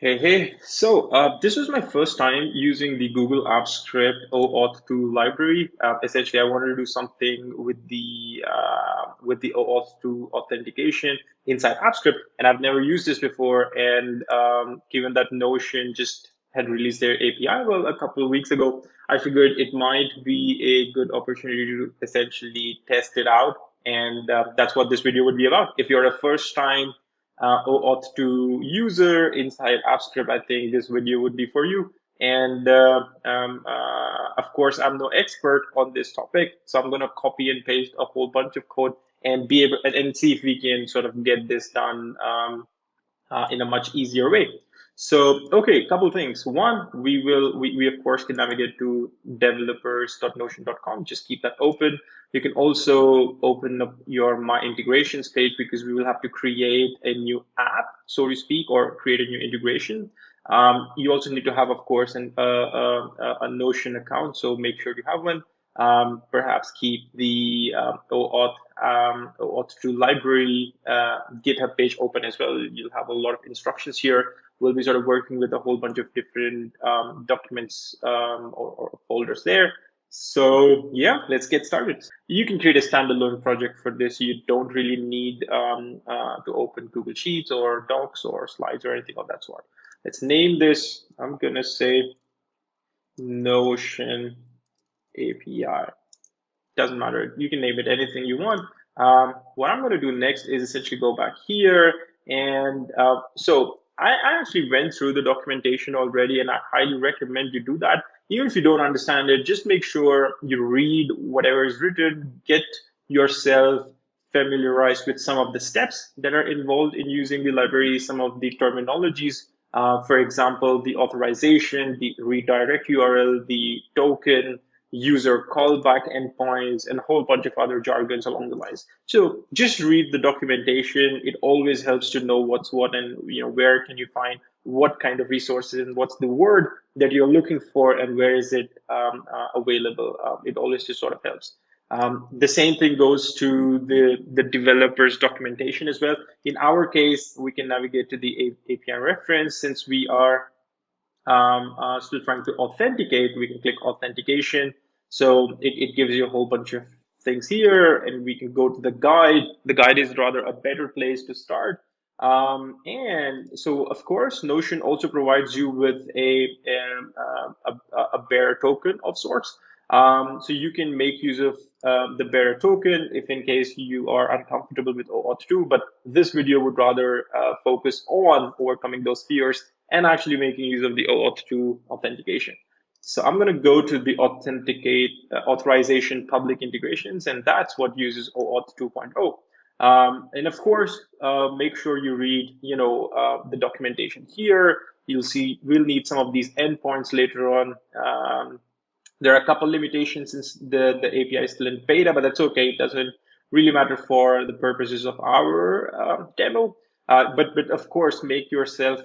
Hey. So this was my first time using the Google Apps Script OAuth 2 library. Essentially, I wanted to do something with the OAuth 2 authentication inside AppScript, and I've never used this before. And given that Notion just had released their API, well, a couple of weeks ago, I figured it might be a good opportunity to essentially test it out. And that's what this video would be about. If you're a first time OAuth 2 user inside AppScript, I think this video would be for you. And of course, I'm no expert on this topic, so I'm going to copy and paste a whole bunch of code and be able and see if we can sort of get this done in a much easier way. So, okay, couple things. One, we of course can navigate to developers.notion.com. Just keep that open. You can also open up your My Integrations page because we will have to create a new app, so to speak, or create a new integration. You also need to have, of course, a Notion account, so make sure you have one. Perhaps keep the OAuth 2 library GitHub page open as well. You'll have a lot of instructions here. We'll be sort of working with a whole bunch of different documents or folders there. So yeah, let's get started. You can create a standalone project for this. You don't really need to open Google Sheets or Docs or Slides or anything of that sort. Let's name this. I'm gonna say Notion API. Doesn't matter. You can name it anything you want. What I'm going to do next is essentially go back here. And so I actually went through the documentation already, and I highly recommend you do that. Even if you don't understand it, just make sure you read whatever is written, get yourself familiarized with some of the steps that are involved in using the library, some of the terminologies. For example, the authorization, the redirect URL, the token, user callback endpoints, and a whole bunch of other jargons along the lines. So just read the documentation. It always helps to know what's what and where can you find what kind of resources and what's the word that you're looking for and where is it available. It always just sort of helps. The same thing goes to the developer's documentation as well. In our case, we can navigate to the API reference since we are still trying to authenticate. We can click authentication. So it gives you a whole bunch of things here, and we can go to the guide. The guide is rather a better place to start. And so, of course, Notion also provides you with a bearer token of sorts. So you can make use of the bearer token if in case you are uncomfortable with OAuth 2, but this video would rather focus on overcoming those fears and actually making use of the OAuth 2 authentication. So I'm going to go to the authorization public integrations, and that's what uses OAuth 2.0. And of course, make sure you read, the documentation here. You'll see we'll need some of these endpoints later on. There are a couple limitations since the API is still in beta, but that's okay. It doesn't really matter for the purposes of our demo. But of course, make yourself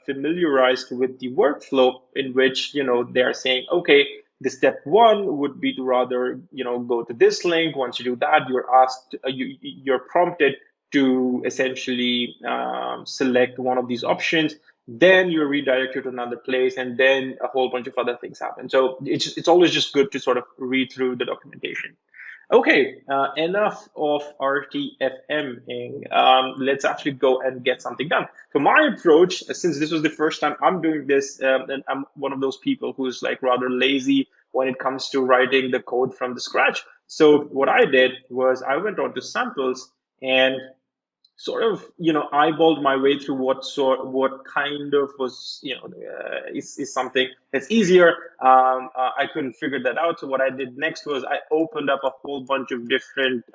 familiarized with the workflow in which they are saying, okay, the step one would be to rather go to this link. Once you do that, you're asked, you're prompted to essentially select one of these options. Then you're redirected to another place, and then a whole bunch of other things happen. So it's always just good to sort of read through the documentation. Okay, enough of RTFMing. Let's actually go and get something done. So my approach, since this was the first time I'm doing this, and I'm one of those people who's like rather lazy when it comes to writing the code from the scratch. So what I did was I went on to samples and sort of eyeballed my way through what kind of was is something that's easier. I couldn't figure that out, so what I did next was I opened up a whole bunch of different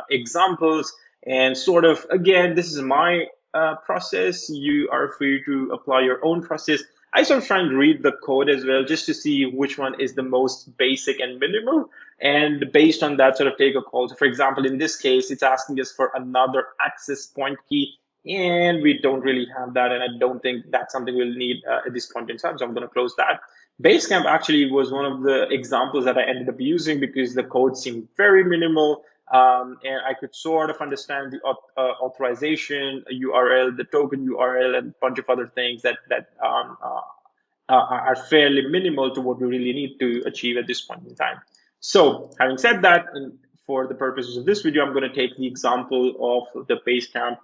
examples, and sort of, again, this is my process. You are free to apply your own process. I sort of try and read the code as well, just to see which one is the most basic and minimal, and based on that, sort of take a call. So for example, in this case, it's asking us for another access point key, and we don't really have that, and I don't think that's something we'll need at this point in time, so I'm going to close that. Basecamp actually was one of the examples that I ended up using because the code seemed very minimal. and I could sort of understand the authorization URL, the token URL, and a bunch of other things that are fairly minimal to what we really need to achieve at this point in time. So having said that, and for the purposes of this video, I'm going to take the example of the Basecamp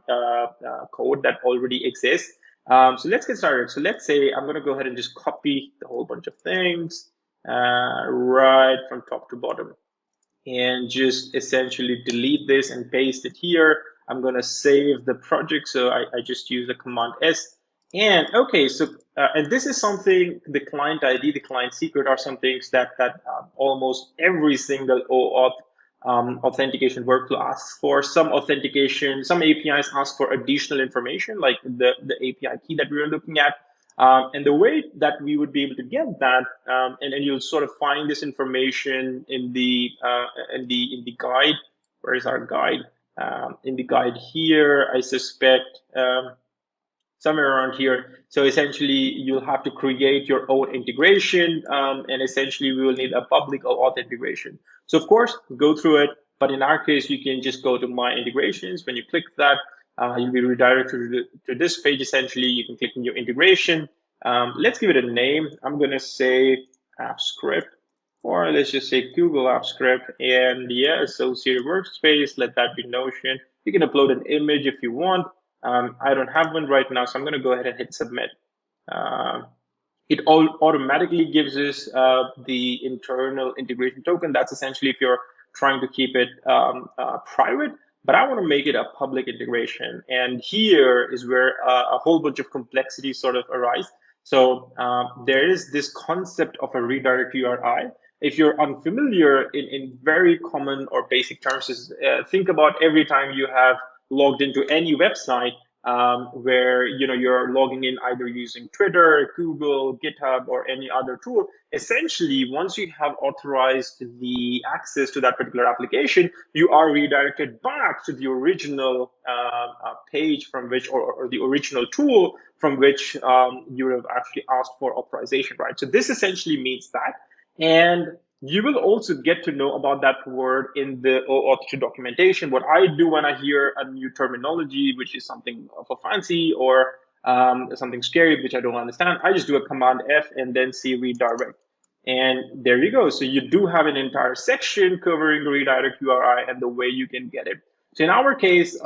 code that already exists. So let's get started. So let's say I'm going to go ahead and just copy the whole bunch of things right from top to bottom, and just essentially delete this and paste it here. I'm going to save the project. So I just use the Command S. And okay, so and this is something, the client ID, the client secret are some things that almost every single OAuth authentication workflow asks for. Some authentication, some APIs ask for additional information, like the API key that we were looking at. And the way that we would be able to get that, and you'll sort of find this information in the guide. Where is our guide? In the guide here, I suspect somewhere around here. So essentially, you'll have to create your own integration, and essentially we will need a public OAuth integration. So of course, go through it. But in our case, you can just go to My Integrations. When you click that, you'll be redirected to this page. Essentially, you can click on your integration. Let's give it a name. I'm going to say AppScript, or let's just say Google AppScript. And yeah, associated workspace, let that be Notion. You can upload an image if you want. I don't have one right now, so I'm going to go ahead and hit submit. It automatically gives us the internal integration token. That's essentially if you're trying to keep it private, but I want to make it a public integration. And here is where a whole bunch of complexities sort of arise. So there is this concept of a redirect URI. If you're unfamiliar, in very common or basic terms, think about every time you have logged into any website where you're logging in either using Twitter, Google, GitHub, or any other tool. Essentially, once you have authorized the access to that particular application, you are redirected back to the original page from which, or the original tool from which you have actually asked for authorization, right? So this essentially means that. And you will also get to know about that word in the OAuth 2 documentation. What I do when I hear a new terminology, which is something of a fancy or something scary, which I don't understand, I just do a Command F and then see redirect. And there you go. So you do have an entire section covering the redirect URI and the way you can get it. So in our case,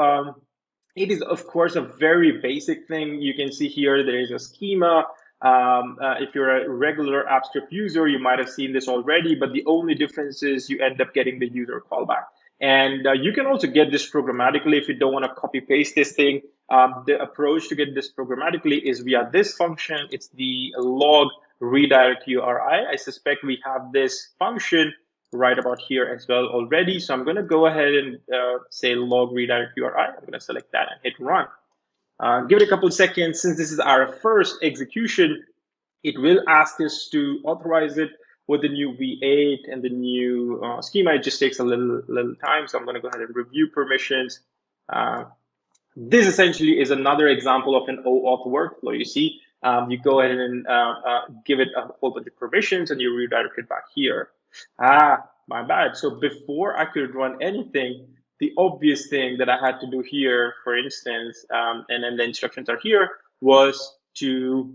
it is, of course, a very basic thing. You can see here there is a schema. If you're a regular AppScript user, you might have seen this already, but the only difference is you end up getting the user callback. And you can also get this programmatically if you don't want to copy paste this thing. The approach to get this programmatically is via this function. It's the log redirect URI. I suspect we have this function right about here as well already. So I'm going to go ahead and say log redirect URI. I'm going to select that and hit run. Give it a couple of seconds. Since this is our first execution, it will ask us to authorize it with the new V8 and the new schema. It just takes a little time. So I'm going to go ahead and review permissions. This essentially is another example of an OAuth workflow. You see, you go ahead and give it a whole bunch of permissions and you redirect it back here. My bad. So before I could run anything, the obvious thing that I had to do here, for instance, and then the instructions are here, was to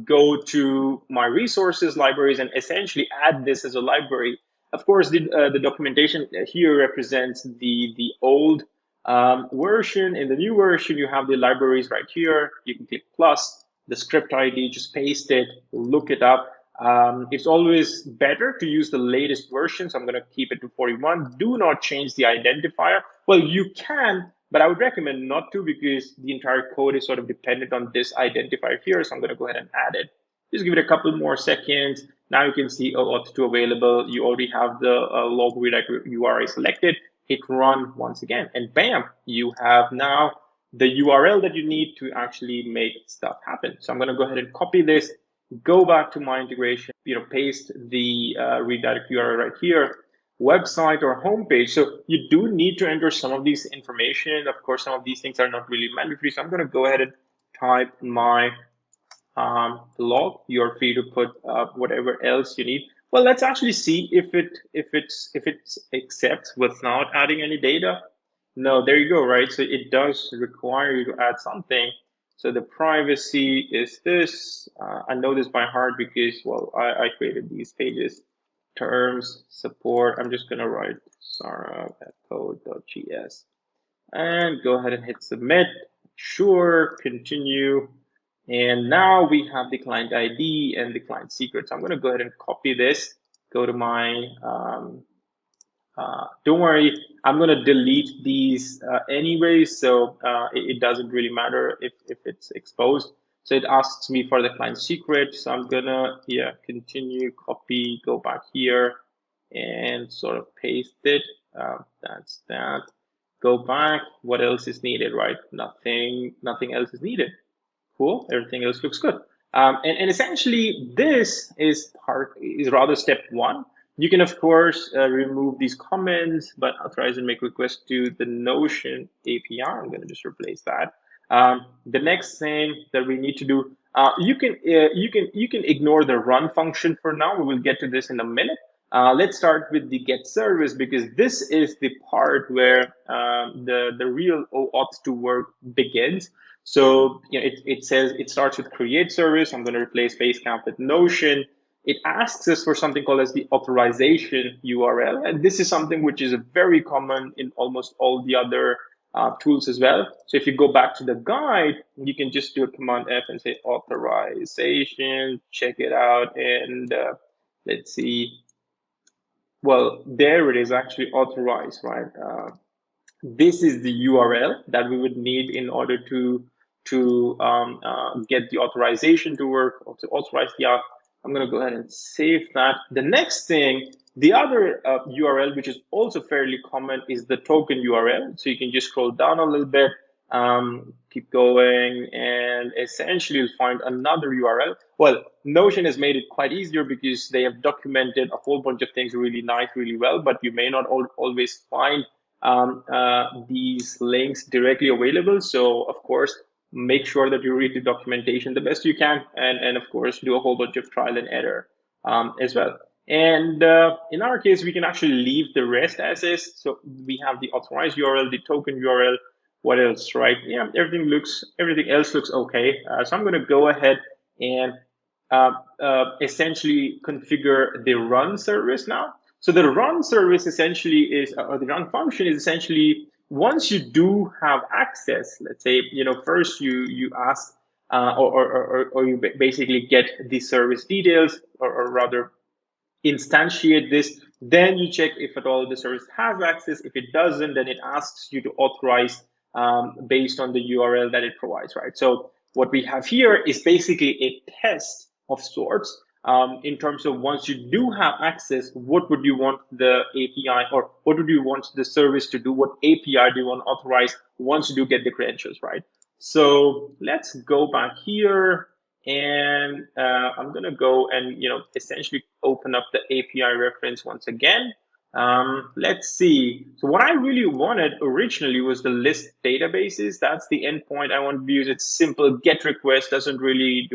go to my resources libraries and essentially add this as a library. Of course, the documentation here represents the old version. In the new version, you have the libraries right here. You can click plus, the script ID, just paste it, look it up. It's always better to use the latest version. So I'm going to keep it to 41. Do not change the identifier. Well, you can, but I would recommend not to because the entire code is sort of dependent on this identifier here. So I'm going to go ahead and add it. Just give it a couple more seconds. Now you can see OAuth 2 available. You already have the log redirect URI selected. Hit run once again, and bam, you have now the URL that you need to actually make stuff happen. So I'm going to go ahead and copy this, go back to my integration, paste the redirect URL right here, website or homepage. So you do need to enter some of these information. Of course, some of these things are not really mandatory. So I'm going to go ahead and type my blog. You're free to put whatever else you need. Well, let's actually see if it accepts without adding any data. No, there you go, right? So it does require you to add something. So the privacy is this. I know this by heart because, well, I created these pages. Terms, support. I'm just gonna write sarah@code.js and go ahead and hit submit. Sure, continue. And now we have the client ID and the client secret. So I'm going to go ahead and copy this, go to my, don't worry, I'm going to delete these anyway. So it doesn't really matter if it's exposed. So it asks me for the client secret. So I'm going to, yeah, continue, copy, go back here and sort of paste it. That's that. Go back. What else is needed, right? Nothing else is needed. Cool. Everything else looks good. And essentially, this is rather step one. You can, of course, remove these comments, but authorize and make requests to the Notion API. I'm going to just replace that. The next thing that we need to do, you can ignore the run function for now. We will get to this in a minute. Let's start with the get service because this is the part where the real OAuth 2 work begins. So it says it starts with create service. I'm going to replace Basecamp with Notion. It asks us for something called as the authorization URL. And this is something which is very common in almost all the other tools as well. So if you go back to the guide, you can just do a Command F and say authorization, check it out. And let's see. Well, there it is actually authorized, right? This is the URL that we would need in order to get the authorization to work or to authorize the app. I'm going to go ahead and save that. The next thing, the other URL, which is also fairly common, is the token URL. So you can just scroll down a little bit, keep going, and essentially you'll find another URL. Well, Notion has made it quite easier because they have documented a whole bunch of things really nice, really well, but you may not always find these links directly available. So of course, make sure that you read the documentation the best you can, and of course, do a whole bunch of trial and error as well. And in our case, we can actually leave the rest as is. So we have the authorized URL, the token URL. What else, right? Yeah, everything else looks okay. So I'm going to go ahead and essentially configure the run service now. So the run service essentially is, or the run function is essentially once you do have access. Let's say first you ask or you basically get the service details, or rather instantiate this. Then you check if at all the service has access. If it doesn't, then it asks you to authorize based on the URL that it provides, right? So what we have here is basically a test of sorts in terms of once you do have access, what would you want the API, or what would you want the service to do? What API do you want to authorize once you do get the credentials, right? So let's go back here. And I'm going to go and essentially open up the API reference once again. Let's see. So what I really wanted originally was the list databases. That's the endpoint I want to use. It's simple. Get request doesn't really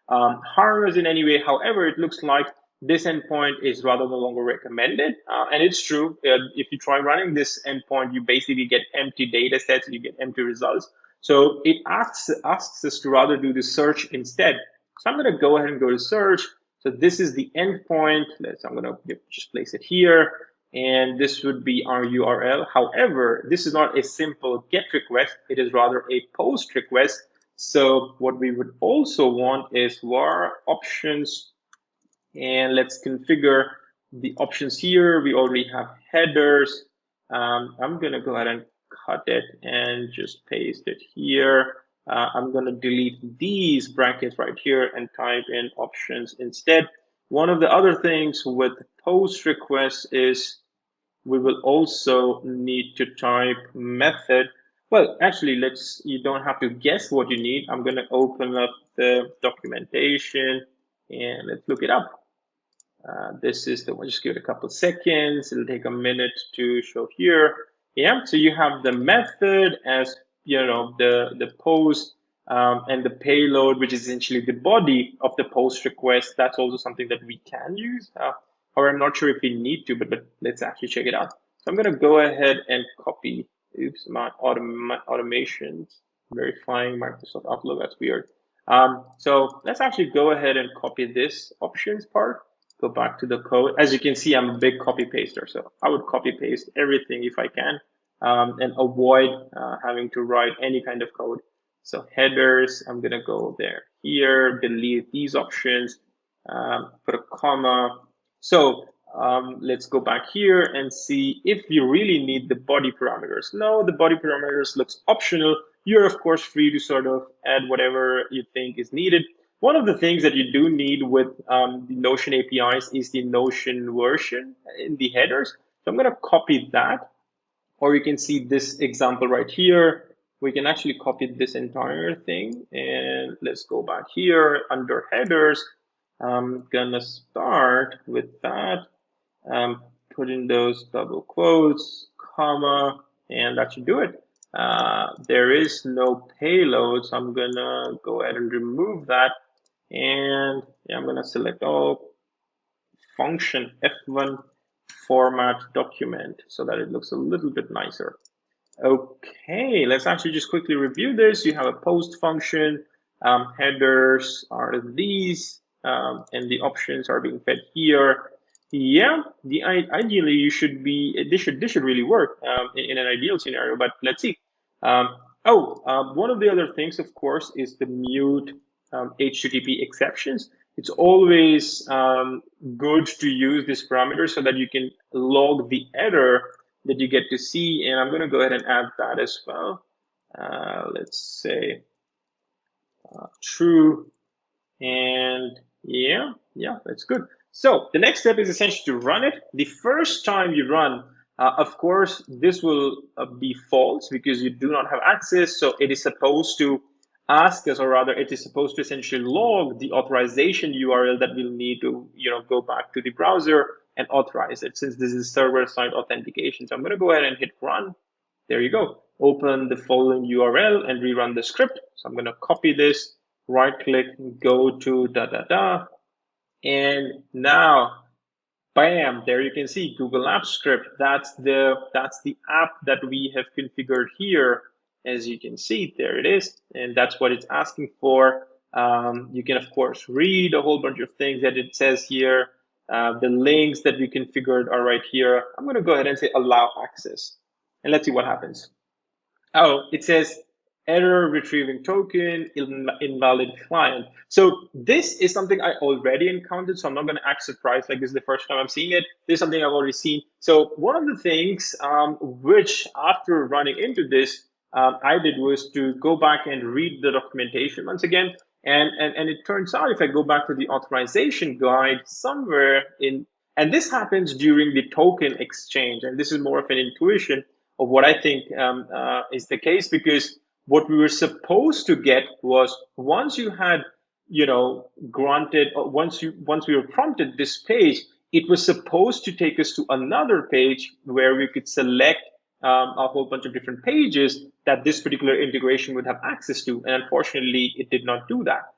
harm us in any way. However, it looks like this endpoint is rather no longer recommended. And it's true. If you try running this endpoint, you basically get empty data sets, you get empty results. So it asks us to rather do the search instead. So I'm going to go ahead and go to search. So this is the endpoint. I'm going to just place it here. And this would be our URL. However, this is not a simple GET request. It is rather a POST request. So what we would also want is var options. And let's configure the options here. We already have headers. I'm going to go ahead and cut it and just paste it here. I'm going to delete these brackets right here and type in options instead. One of the other things with post requests is we will also need to type method. Well, actually, you don't have to guess what you need. I'm going to open up the documentation and let's look it up. This is the one, just give it a couple seconds. It'll take a minute to show here. Yeah, so you have the method as the post And the payload, which is essentially the body of the post request, that's also something that we can use. However, I'm not sure if we need to, but let's actually check it out. So I'm going to go ahead and copy, my automations, verifying Microsoft Outlook, that's weird. So let's actually go ahead and copy this options part, go back to the code. As you can see, I'm a big copy paster, so I would copy paste everything if I can, and avoid having to write any kind of code. So headers, I'm gonna go there, here, delete these options, put a comma. So let's go back here and see if you really need the body parameters. No, the body parameters looks optional. You're of course free to sort of add whatever you think is needed. One of the things that you do need with the Notion APIs is the Notion version in the headers. So I'm gonna copy that, or you can see this example right here. We can actually copy this entire thing, and let's go back here under headers. I'm gonna start with that, put in those double quotes, comma, and that should do it. There is no payload, so I'm gonna go ahead and remove that, and yeah, I'm gonna select all, function F1, format document, so that it looks a little bit nicer. Okay, let's actually just quickly review this. You have a post function, headers are these, and the options are being fed here. Yeah, ideally you should be, this should really work in an ideal scenario, but let's see. One of the other things, of course, is the mute HTTP exceptions. It's always good to use this parameter so that you can log the error that you get to see. And I'm going to go ahead and add that as well. Let's say true. And yeah, that's good. So the next step is essentially to run it. The first time you run, of course, this will be false because you do not have access. So it is supposed to ask us, or rather it is supposed to essentially log the authorization URL that we'll need to, go back to the browser and authorize it, since this is server-side authentication. So I'm going to go ahead and hit run. There you go. Open the following URL and rerun the script. So I'm going to copy this, right click, go to and now, bam, there you can see Google Apps Script. That's the app that we have configured here. As you can see, there it is, and that's what it's asking for. You can of course read a whole bunch of things that it says here. The links that we configured are right here. I'm going to go ahead and say allow access, and let's see what happens. Oh, it says error retrieving token, invalid client. So this is something I already encountered, so I'm not going to act surprised like this is the first time I'm seeing it. This is something I've already seen. So one of the things which after running into this, I did was to go back and read the documentation once again. And it turns out if I go back to the authorization guide somewhere in, and this happens during the token exchange, and this is more of an intuition of what I think is the case, because what we were supposed to get was, once you had, granted, once we were prompted this page, it was supposed to take us to another page where we could select a whole bunch of different pages that this particular integration would have access to. And unfortunately, it did not do that.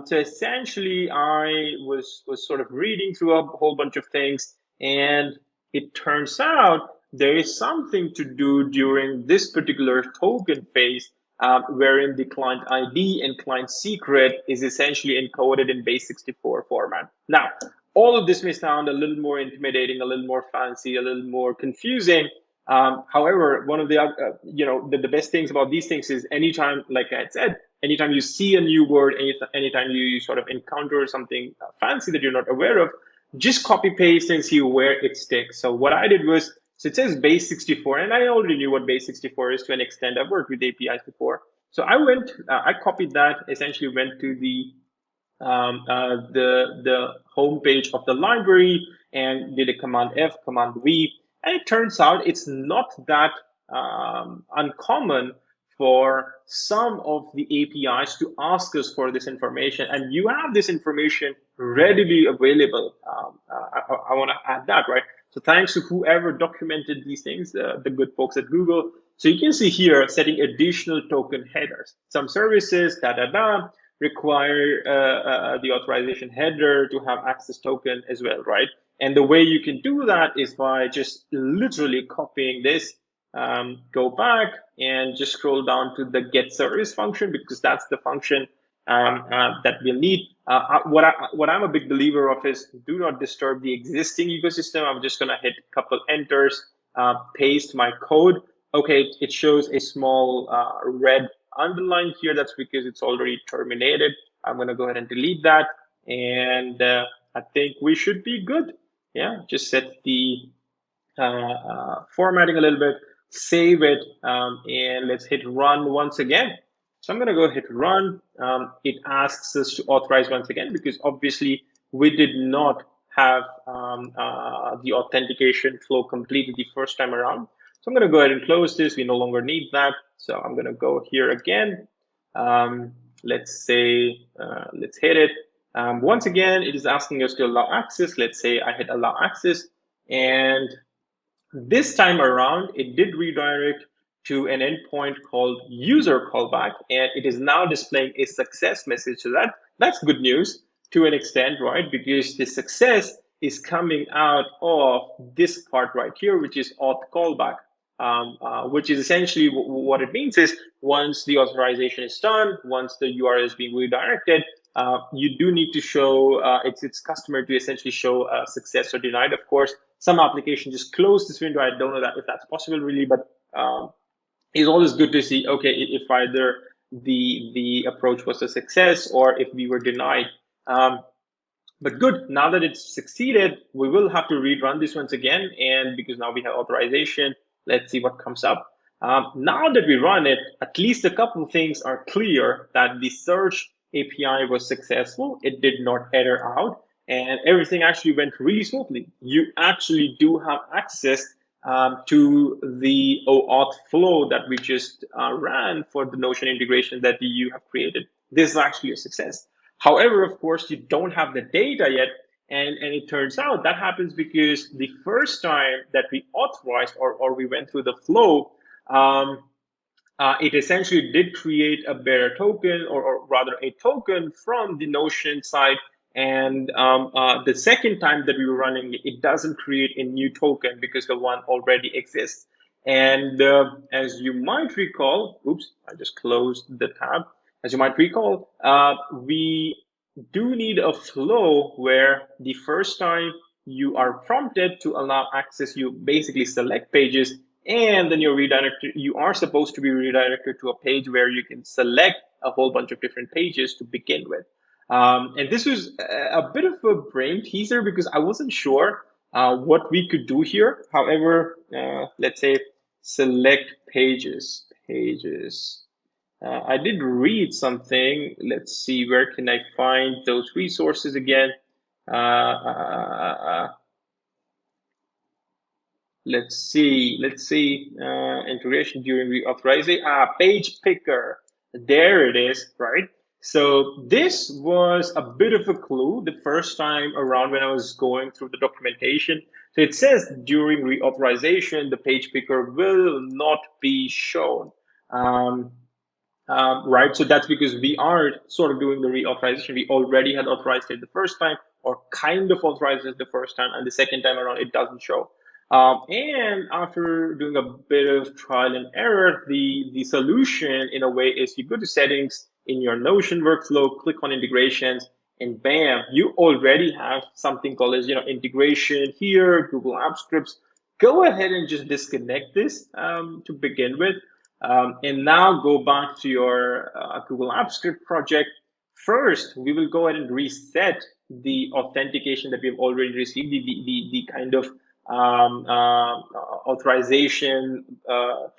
So essentially, I was sort of reading through a whole bunch of things, and it turns out there is something to do during this particular token phase, wherein the client ID and client secret is essentially encoded in base64 format. Now, all of this may sound a little more intimidating, a little more fancy, a little more confusing. However, one of the the best things about these things is anytime, like I had said, anytime you see a new word, anytime you sort of encounter something fancy that you're not aware of, just copy paste and see where it sticks. So what I did was, so it says base64, and I already knew what base64 is to an extent. I've worked with APIs before. So I copied that, essentially went to the home page of the library and did a command F, command V, and it turns out it's not that uncommon for some of the APIs to ask us for this information, and you have this information readily available. I want to add that, right? So thanks to whoever documented these things, the good folks at Google. So you can see here setting additional token headers. Some services require the authorization header to have access token as well, right? And the way you can do that is by just literally copying this, go back and just scroll down to the get service function, because that's the function that we'll need. What I'm a big believer of is do not disturb the existing ecosystem. I'm just gonna hit a couple enters, paste my code. Okay, it shows a small red underline here. That's because it's already terminated. I'm gonna go ahead and delete that, and I think we should be good. Yeah, just set the formatting a little bit, save it, and let's hit run once again. So I'm going to go hit run. It asks us to authorize once again because obviously we did not have the authentication flow completed the first time around. So I'm going to go ahead and close this. We no longer need that. So I'm going to go here again. Let's say, let's hit it. Once again, it is asking us to allow access. Let's say I hit allow access, and this time around, it did redirect to an endpoint called user callback, and it is now displaying a success message. So that's good news to an extent, right? Because the success is coming out of this part right here, which is auth callback, which is essentially what it means is once the authorization is done, once the URL is being redirected, you do need to show its customer to essentially show success or denied. Of course, some applications just close this window. I don't know that if that's possible really, but it's always good to see, okay, if either the approach was a success or if we were denied. But good, now that it's succeeded, we will have to rerun this once again. And because now we have authorization, let's see what comes up. Now that we run it, at least a couple of things are clear that the search API was successful. It did not error out, and everything actually went really smoothly. You actually do have access to the OAuth flow that we just ran for the Notion integration that you have created. This is actually a success. However, of course, you don't have the data yet. And it turns out that happens because the first time that we authorized or we went through the flow, it essentially did create a bearer token, or rather a token from the Notion side. And the second time that we were running, it doesn't create a new token because the one already exists. And as you might recall, oops, I just closed the tab. As you might recall, we do need a flow where the first time you are prompted to allow access, you basically select pages, and then you're redirected. You are supposed to be redirected to a page where you can select a whole bunch of different pages to begin with. And this was a bit of a brain teaser because I wasn't sure what we could do here. However, let's say select pages. I did read something. Let's see, where can I find those resources again? Let's see, integration during reauthorization. Page picker. There it is, right? So this was a bit of a clue the first time around when I was going through the documentation. So it says during reauthorization, the page picker will not be shown. Right, so that's because we are sort of doing the reauthorization. We already had authorized it the first time, or kind of authorized it the first time, and the second time around it doesn't show. And after doing a bit of trial and error, the solution in a way is you go to settings in your Notion workflow, click on integrations, and bam, you already have something called as integration here, Google Apps Scripts. Go ahead and just disconnect this to begin with. And now go back to your Google Apps Script project. First, we will go ahead and reset the authentication that we've already received, the kind of authorization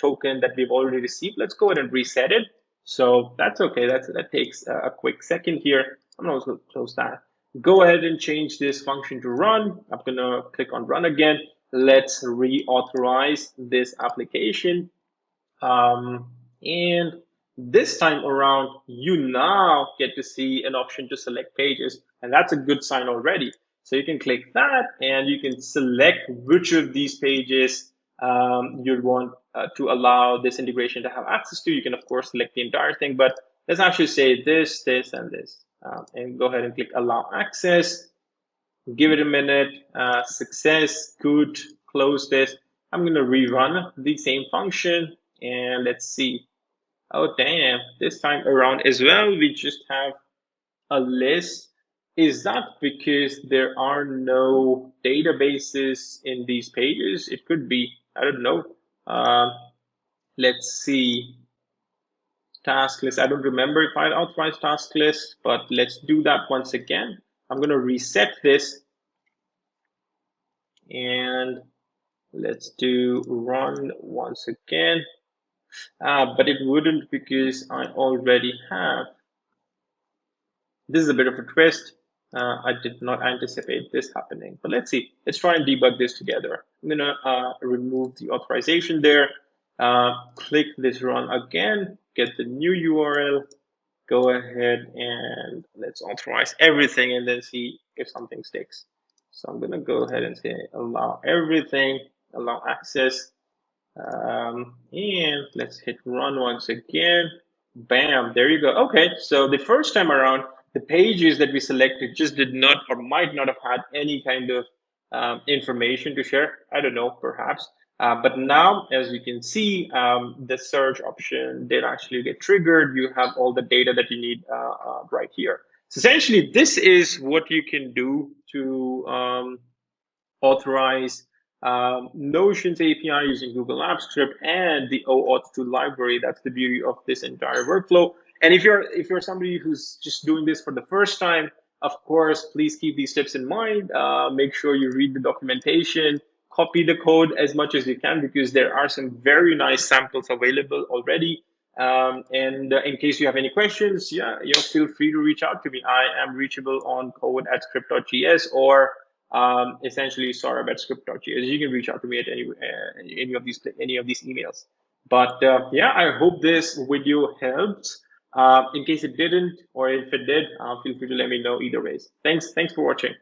token that we've already received. Let's go ahead and reset it. So that's okay. That takes a quick second here. I'm going to close that. Go ahead and change this function to run. I'm going to click on run again. Let's reauthorize this application. And this time around, you now get to see an option to select pages, and that's a good sign already. So you can click that and you can select which of these pages you'd want to allow this integration to have access to. You can, of course, select the entire thing, but let's actually say this, this, and this, and go ahead and click allow access. Give it a minute. Success, good, close this. I'm going to rerun the same function, and let's see. Oh, damn, this time around as well, we just have a list. Is that because there are no databases in these pages? It could be, I don't know. Let's see. Task list. I don't remember if I authorized task list, but let's do that once again. I'm going to reset this, and let's do run once again. But it wouldn't because I already have. This is a bit of a twist. I did not anticipate this happening, but let's see. Let's try and debug this together. I'm gonna remove the authorization there. Click this run again, get the new URL, go ahead and let's authorize everything and then see if something sticks. So I'm gonna go ahead and say allow everything, allow access, and let's hit run once again. Bam, there you go. Okay, so the first time around, the pages that we selected just did not or might not have had any kind of information to share. I don't know, perhaps. But now, as you can see, the search option did actually get triggered. You have all the data that you need right here. So essentially, this is what you can do to authorize Notion's API using Google Apps Script and the OAuth 2 library. That's the beauty of this entire workflow. And if you're somebody who's just doing this for the first time, of course, please keep these tips in mind. Make sure you read the documentation, copy the code as much as you can, because there are some very nice samples available already. And in case you have any questions, feel free to reach out to me. I am reachable on code@script.gs or essentially saurabh@script.gs. You can reach out to me at any of these emails. But yeah, I hope this video helped. In case it didn't, or if it did, feel free to let me know either ways. Thanks for watching.